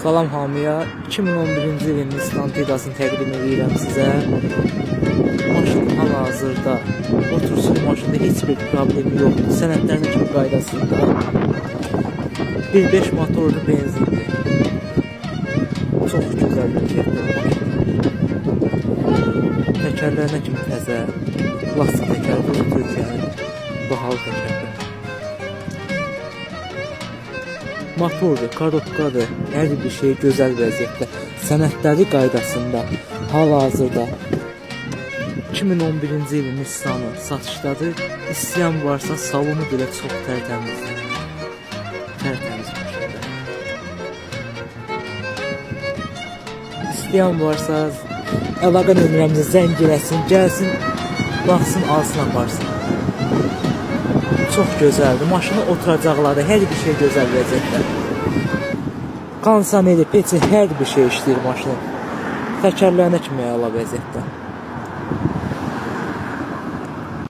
Salam hamıya, 2011-ci ilin Nissan Tigrasını təqdim edirəm sizə. Maşın hal-hazırda otursun maşında heç bir problemi yoxdur. Sənədlərin kimi qaydasında. 1.5 motorlu benzinli. Çox gözəl bir keyifli maşın. Təkərlərinə kimi təzə. Plastik təkərdir, Türkiyənin bahalı təkərdir. Motordur, karotkadır, hər bir şey gözəl vəziyyətdə, sənədləri qaydasında, hal-hazırda 2011-ci ilin Nissanı satışdadır. İstəyən varsa salonu belə çox tərtəmizdir. Tərtəmiz maşındır. İstəyən varsa əlaqə nömrəmizə zəng eləsin, gəlsin, baxsın, alsın, aparsın. Çox gözəldir. Maşını oturacaqları, hər bir şey gözəl vəziyyətdə. Konsaneli, peçi, hər bir şey işləyir maşının. Təkərlərinə kimi əla vəziyyətdə.